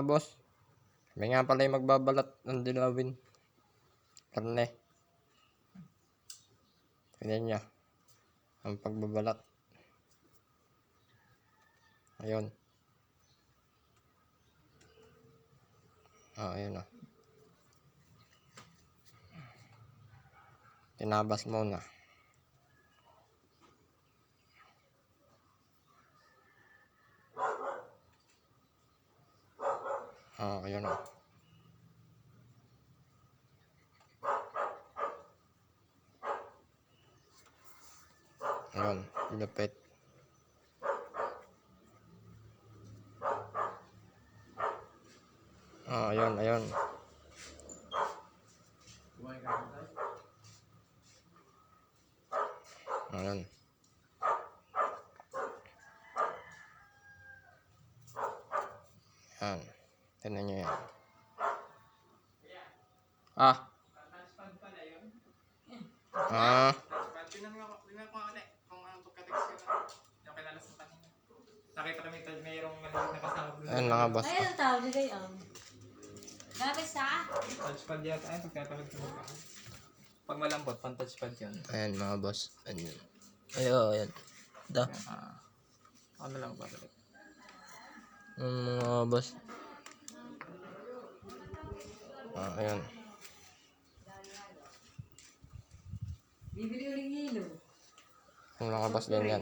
mga boss. May nga pala yung magbabalat ng dilawin. Karne. Tignan nyo. Ang pagbabalat. Ayun. Ayun o. Tinabas muna. Ayun o. Ayun, lupit. Ayun. Ayun. Yan. Tignan nyo yan. Touchpad pala yun. Touchpad. Tingnan ko ulit kung ang pagka-text ko yung kilala sa kanina. Nakita kami mayroong maliit na kasama. Ayun mga boss. Ayun ang tawag nila yun. Gamit sa? Touchpad yata. Ay, pagkatawag ko ba? Pag malambot, pang touchpad yun. Ayan mga boss. Ayun. Ayun. Da. Ako na lang babalik. Mga boss. Ayun. Bibili uling hilo. Yung mga boss ganyan.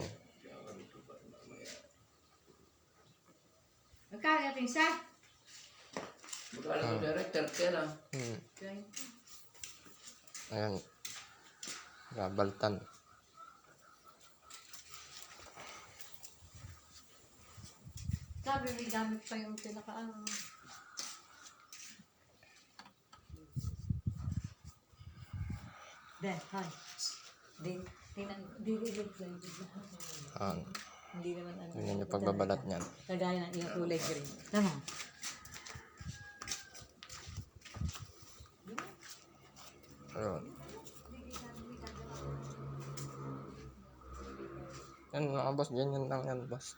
Magkano natin isa? Magkala ko director kaya na. Ayan. Gabaltan. Sabi may gamit pa yung pinaka-ano. Then, hi. Hindi naman ano. Tingnan yung pagbabalat niyan. Kagaya ng iyong kulay green. Tama. Ayun. Yan mga boss, ganyan lang yan boss.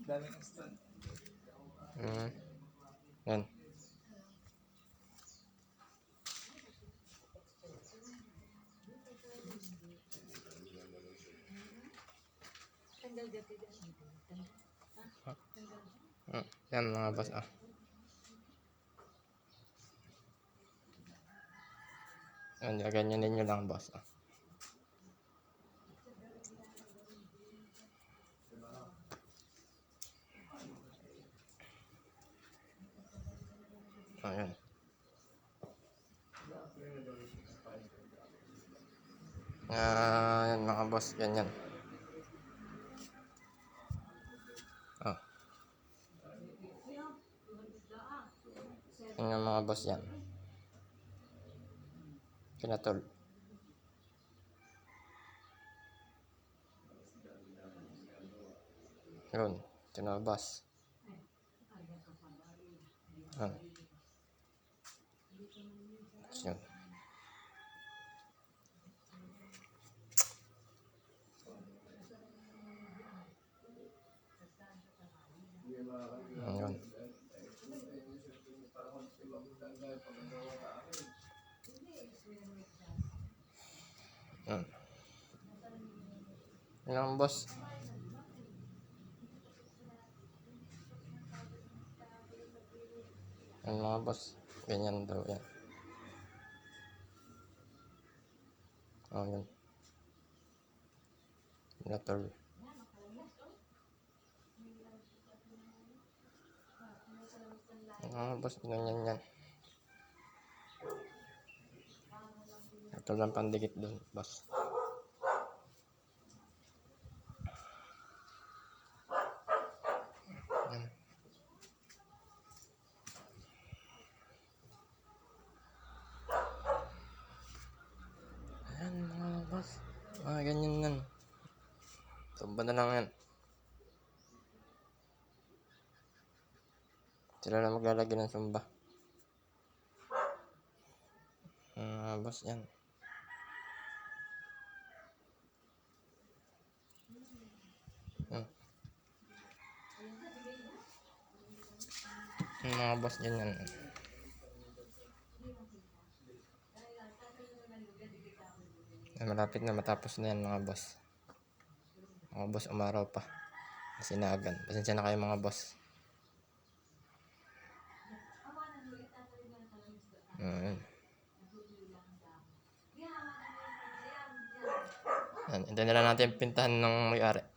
Daming stand. Yan. Yan mga boss. Yan, ganyan ninyo lang boss. Ayan. Yan mga boss, ganyan. Yan mga boss yan. Pinatol. Yun, tinabas. Yun. Yun. Yun. Yun ang boss. Yan mga boss. Ganyan daw yan. Yun. Pinatol. Boss, ganyan yan. Ito lang pandikit doon, boss. Yan. Ayan mga boss. Ganyan yan. Tumba na lang yan. Sila na maglalagay ng sumba. Boss yan. Yung mga boss dyan yan. Malapit na matapos na yan mga boss. Mga boss, umaraw pa. Sinagan. Pasensya na kayo mga boss. Yan. Yan. Hintayin na lang natin yung pintahan ng may-ari.